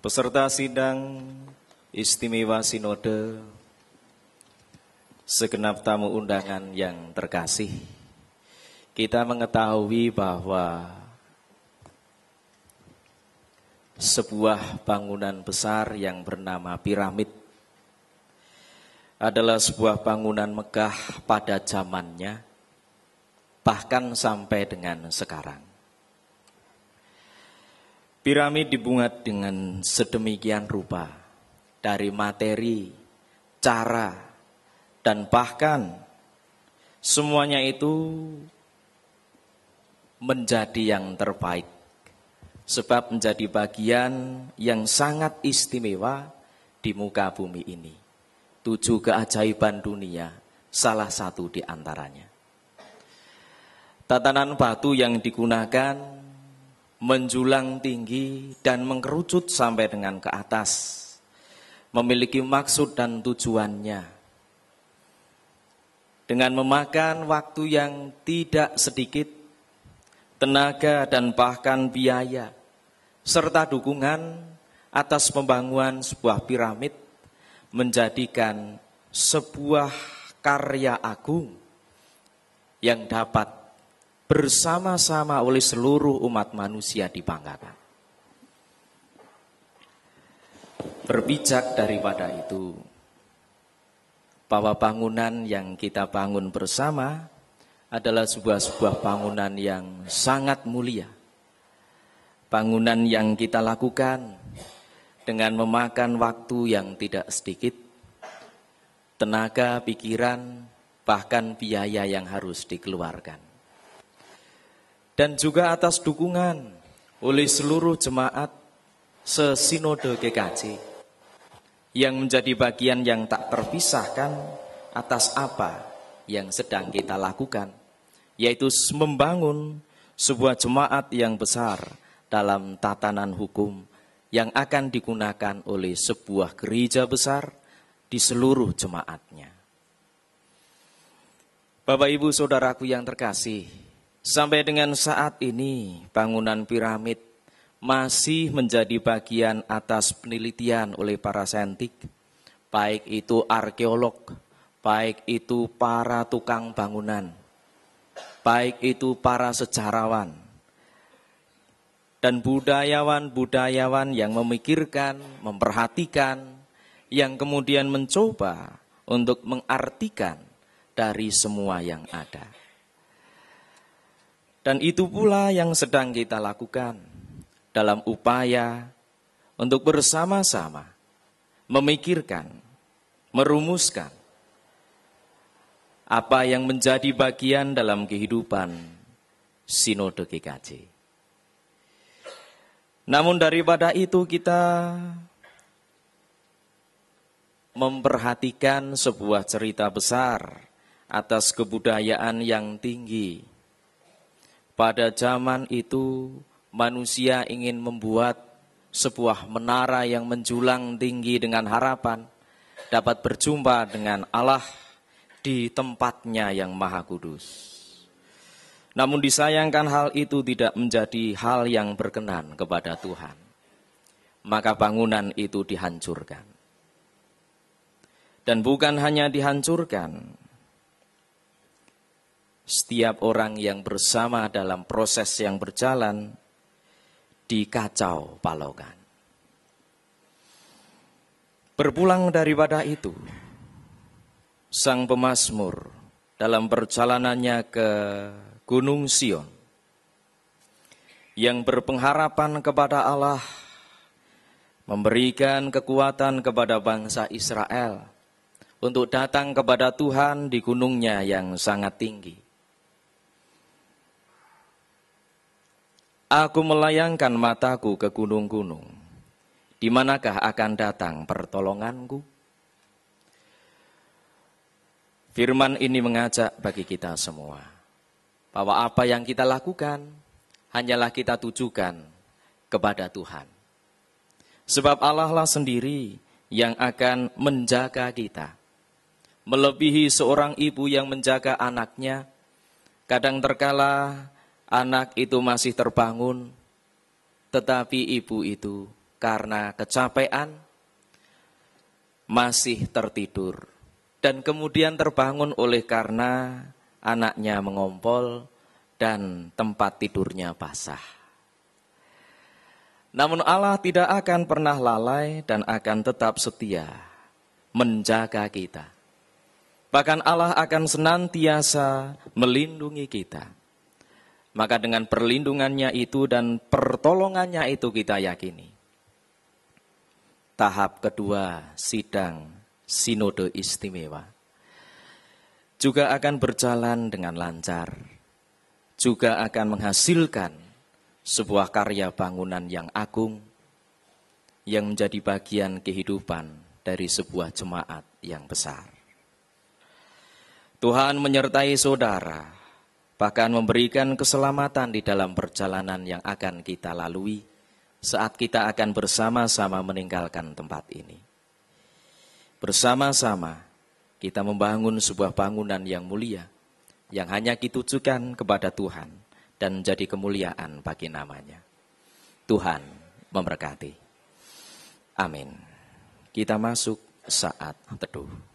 Peserta sidang istimewa sinode, segenap tamu undangan yang terkasih, kita mengetahui bahwa sebuah bangunan besar yang bernama piramid adalah sebuah bangunan megah pada zamannya, bahkan sampai dengan sekarang. Piramid dibuat dengan sedemikian rupa, dari materi, cara, dan bahkan semuanya itu menjadi yang terbaik. Sebab menjadi bagian yang sangat istimewa di muka bumi ini. 7 keajaiban dunia, salah satu di antaranya. Tatanan batu yang digunakan menjulang tinggi dan mengerucut sampai dengan ke atas, memiliki maksud dan tujuannya. Dengan memakan waktu yang tidak sedikit, tenaga dan bahkan biaya, serta dukungan atas pembangunan sebuah piramid, menjadikan sebuah karya agung yang dapat bersama-sama oleh seluruh umat manusia dibanggakan. Berbijak daripada itu, bahwa bangunan yang kita bangun bersama adalah sebuah bangunan yang sangat mulia. Bangunan yang kita lakukan dengan memakan waktu yang tidak sedikit, tenaga, pikiran, bahkan biaya yang harus dikeluarkan. Dan juga atas dukungan oleh seluruh jemaat sesinode GKJ yang menjadi bagian yang tak terpisahkan atas apa yang sedang kita lakukan, yaitu membangun sebuah jemaat yang besar dalam tatanan hukum yang akan digunakan oleh sebuah gereja besar di seluruh jemaatnya. Bapak Ibu Saudaraku yang terkasih, sampai dengan saat ini bangunan piramid masih menjadi bagian atas penelitian oleh para saintik, baik itu arkeolog, baik itu para tukang bangunan, baik itu para sejarawan, dan budayawan-budayawan yang memikirkan, memperhatikan, yang kemudian mencoba untuk mengartikan dari semua yang ada. Dan itu pula yang sedang kita lakukan dalam upaya untuk bersama-sama memikirkan, merumuskan apa yang menjadi bagian dalam kehidupan Sinode GKJ. Namun daripada itu kita memperhatikan sebuah cerita besar atas kebudayaan yang tinggi. Pada zaman itu manusia ingin membuat sebuah menara yang menjulang tinggi dengan harapan dapat berjumpa dengan Allah di tempatnya yang maha kudus. Namun disayangkan hal itu tidak menjadi hal yang berkenan kepada Tuhan. Maka bangunan itu dihancurkan. Dan bukan hanya dihancurkan, setiap orang yang bersama dalam proses yang berjalan dikacau balaukan. Berpulang daripada itu, sang pemazmur dalam perjalanannya ke Gunung Sion yang berpengharapan kepada Allah, memberikan kekuatan kepada bangsa Israel untuk datang kepada Tuhan di gunungnya yang sangat tinggi. Aku melayangkan mataku ke gunung-gunung, di manakah akan datang pertolonganku? Firman ini mengajak bagi kita semua, bahwa apa yang kita lakukan, hanyalah kita tujukan kepada Tuhan. Sebab Allah lah sendiri yang akan menjaga kita. Melebihi seorang ibu yang menjaga anaknya, kadang terkala anak itu masih terbangun, tetapi ibu itu karena kecapean, masih tertidur, dan kemudian terbangun oleh karena anaknya mengompol dan tempat tidurnya basah. Namun Allah tidak akan pernah lalai dan akan tetap setia menjaga kita. Bahkan Allah akan senantiasa melindungi kita. Maka dengan perlindungannya itu dan pertolongannya itu kita yakini. Tahap kedua sidang Sinode Istimewa juga akan berjalan dengan lancar. Juga akan menghasilkan sebuah karya bangunan yang agung yang menjadi bagian kehidupan dari sebuah jemaat yang besar. Tuhan menyertai saudara, bahkan memberikan keselamatan di dalam perjalanan yang akan kita lalui saat kita akan bersama-sama meninggalkan tempat ini. Bersama-sama kita membangun sebuah bangunan yang mulia, yang hanya ditujukan kepada Tuhan dan menjadi kemuliaan bagi namanya. Tuhan memberkati. Amin. Kita masuk saat teduh.